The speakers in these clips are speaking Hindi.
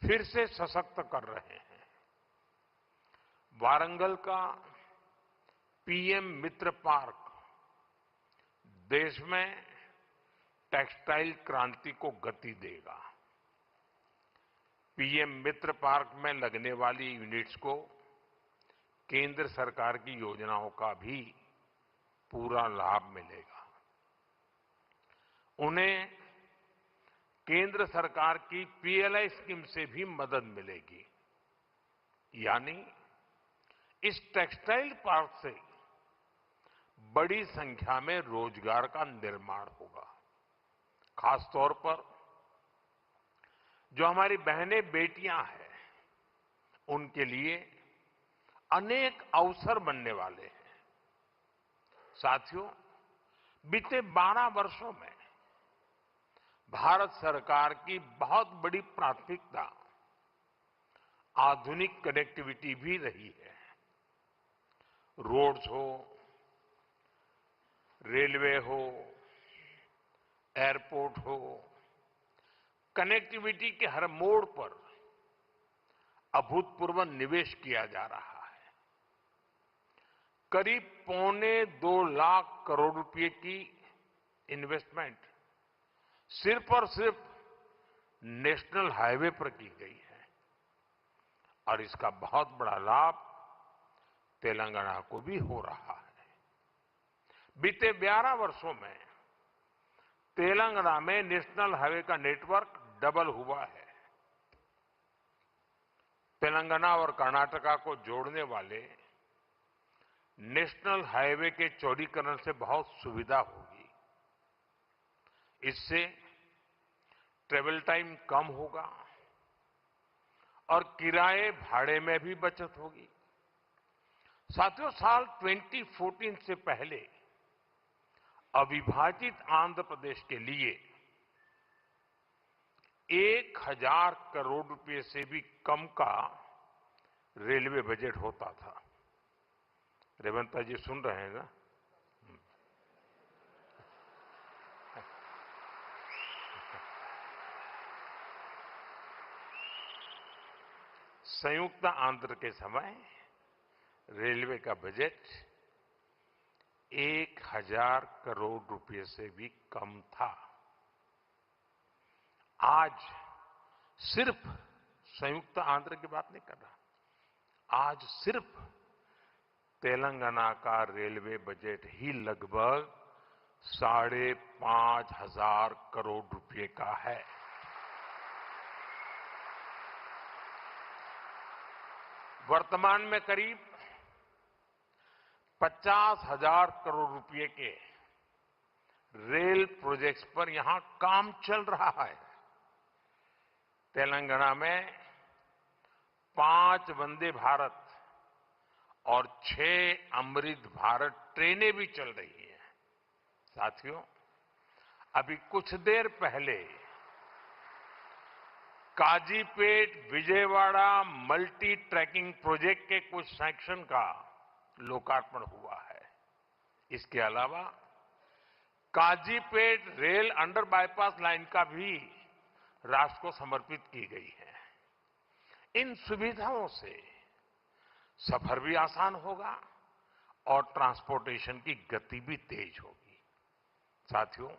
फिर से सशक्त कर रहे हैं। वारंगल का पीएम मित्र पार्क देश में टेक्सटाइल क्रांति को गति देगा। पीएम मित्र पार्क में लगने वाली यूनिट्स को केंद्र सरकार की योजनाओं का भी पूरा लाभ मिलेगा। उन्हें केंद्र सरकार की पीएलआई स्कीम से भी मदद मिलेगी। यानी इस टेक्सटाइल पार्क से बड़ी संख्या में रोजगार का निर्माण होगा। खासतौर पर जो हमारी बहनें बेटियां हैं, उनके लिए अनेक अवसर बनने वाले हैं। साथियों, बीते 12 वर्षों में भारत सरकार की बहुत बड़ी प्राथमिकता आधुनिक कनेक्टिविटी भी रही है। रोड्स हो, रेलवे हो, एयरपोर्ट हो, कनेक्टिविटी के हर मोड़ पर अभूतपूर्व निवेश किया जा रहा है। करीब 2.25 लाख करोड़ रुपए की इन्वेस्टमेंट सिर्फ और सिर्फ नेशनल हाईवे पर की गई है और इसका बहुत बड़ा लाभ तेलंगाना को भी हो रहा है। बीते 11 वर्षों में तेलंगाना में नेशनल हाईवे का नेटवर्क डबल हुआ है। तेलंगाना और कर्नाटका को जोड़ने वाले नेशनल हाईवे के चौड़ीकरण से बहुत सुविधा होगी। इससे ट्रेवल टाइम कम होगा और किराए भाड़े में भी बचत होगी। साथियों, साल 2014 से पहले अविभाजित आंध्र प्रदेश के लिए 1000 करोड़ रुपए से भी कम का रेलवे बजट होता था। रेवंता जी सुन रहे हैं ना? संयुक्त आंध्र के समय रेलवे का बजट 1000 करोड़ रुपए से भी कम था। आज सिर्फ संयुक्त आंध्र की बात नहीं कर रहा, आज सिर्फ तेलंगाना का रेलवे बजट ही लगभग 5,500 करोड़ रुपए का है। वर्तमान में करीब 50,000 करोड़ रुपए के रेल प्रोजेक्ट्स पर यहां काम चल रहा है। तेलंगाना में 5 वंदे भारत और 6 अमृत भारत ट्रेनें भी चल रही हैं। साथियों, अभी कुछ देर पहले Kazipet Vijayawada multi tracking project के कुछ सेक्शन का लोकार्पण हुआ है। इसके अलावा Kazipet rail under bypass line का भी राष्ट्र को समर्पित की गई है। इन सुविधाओं से सफर भी आसान होगा और ट्रांसपोर्टेशन की गति भी तेज होगी। साथियों,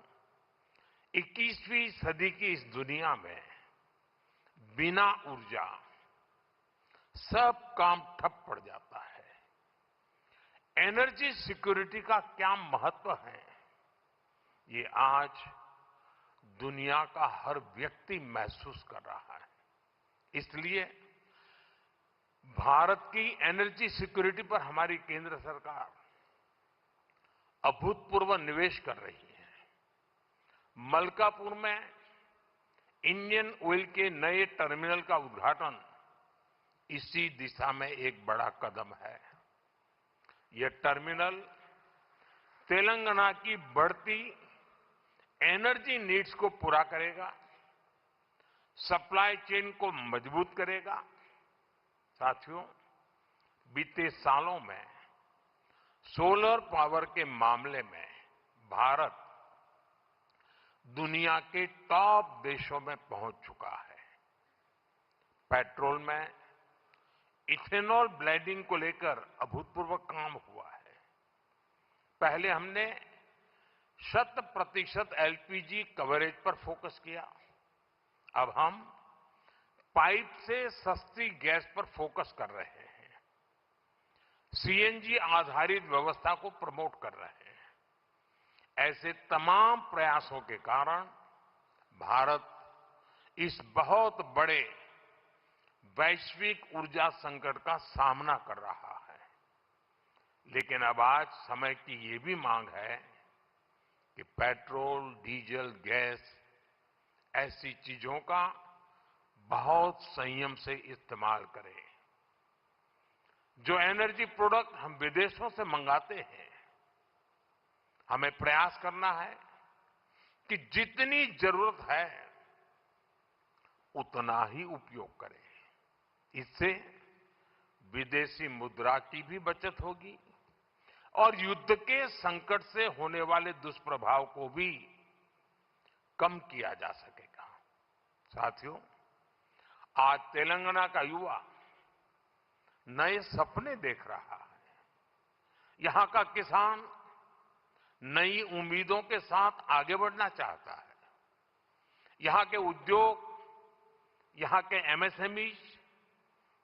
21वीं सदी की इस दुनिया में बिना ऊर्जा सब काम ठप पड़ जाता है। एनर्जी सिक्योरिटी का क्या महत्व है, ये आज दुनिया का हर व्यक्ति महसूस कर रहा है। इसलिए भारत की एनर्जी सिक्योरिटी पर हमारी केंद्र सरकार अभूतपूर्व निवेश कर रही है। मलकापुर में इंडियन ऑयल के नए टर्मिनल का उद्घाटन इसी दिशा में एक बड़ा कदम है। यह टर्मिनल तेलंगाना की बढ़ती एनर्जी नीड्स को पूरा करेगा, सप्लाई चेन को मजबूत करेगा। साथियों, बीते सालों में सोलर पावर के मामले में भारत दुनिया के टॉप देशों में पहुंच चुका है। पेट्रोल में इथेनॉल ब्लेंडिंग को लेकर अभूतपूर्व काम हुआ है। पहले हमने 100% एलपीजी कवरेज पर फोकस किया। अब हम पाइप से सस्ती गैस पर फोकस कर रहे हैं। सीएनजी आधारित व्यवस्था को प्रमोट कर रहे हैं। ऐसे तमाम प्रयासों के कारण भारत इस बहुत बड़े वैश्विक ऊर्जा संकट का सामना कर रहा है। लेकिन अब आज समय की ये भी मांग है कि पेट्रोल, डीजल, गैस ऐसी चीजों का बहुत संयम से इस्तेमाल करें। जो एनर्जी प्रोडक्ट हम विदेशों से मंगाते हैं, हमें प्रयास करना है कि जितनी जरूरत है उतना ही उपयोग करें। इससे विदेशी मुद्रा की भी बचत होगी और युद्ध के संकट से होने वाले दुष्प्रभाव को भी कम किया जा सकेगा। साथियों, आज तेलंगाना का युवा नए सपने देख रहा है। यहां का किसान नई उम्मीदों के साथ आगे बढ़ना चाहता है। यहां के उद्योग, यहां के एमएसएमई,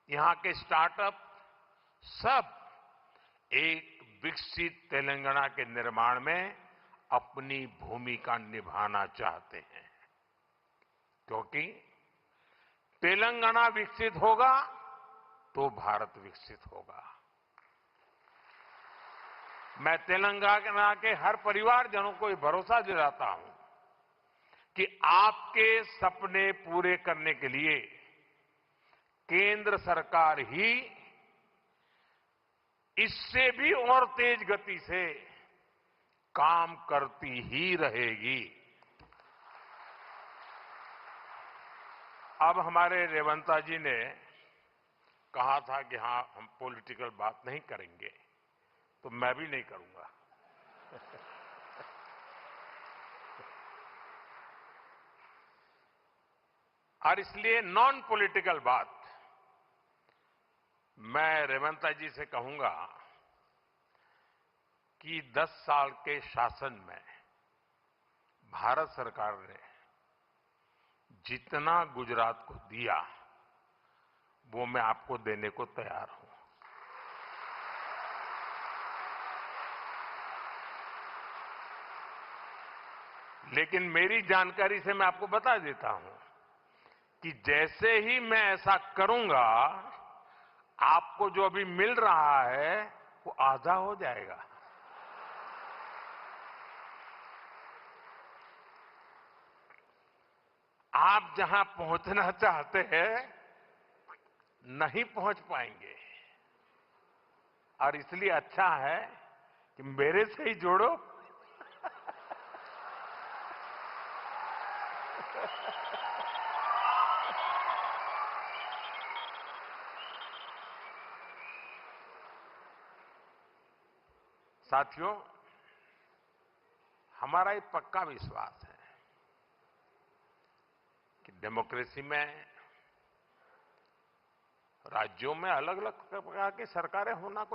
यहां के स्टार्टअप सब एक विकसित तेलंगाना के निर्माण में अपनी भूमिका निभाना चाहते हैं। क्योंकि तेलंगाना विकसित होगा तो भारत विकसित होगा। मैं तेलंगाना के हर परिवारजनों को ये भरोसा दिलाता हूं कि आपके सपने पूरे करने के लिए केंद्र सरकार ही इससे भी और तेज गति से काम करती ही रहेगी। अब हमारे रेवंता जी ने कहा था कि हां, हम पॉलिटिकल बात नहीं करेंगे, तो मैं भी नहीं करूंगा। और इसलिए नॉन पॉलिटिकल बात मैं रेवंता जी से कहूंगा कि 10 साल के शासन में भारत सरकार ने जितना गुजरात को दिया वो मैं आपको देने को तैयार हूं। लेकिन मेरी जानकारी से मैं आपको बता देता हूं कि जैसे ही मैं ऐसा करूंगा, आपको जो अभी मिल रहा है वो आधा हो जाएगा। आप जहां पहुंचना चाहते हैं नहीं पहुंच पाएंगे। और इसलिए अच्छा है कि मेरे से ही जोड़ो। साथियों, हमारा एक पक्का विश्वास है कि डेमोक्रेसी में राज्यों में अलग अलग प्रकार की सरकारें होना कोई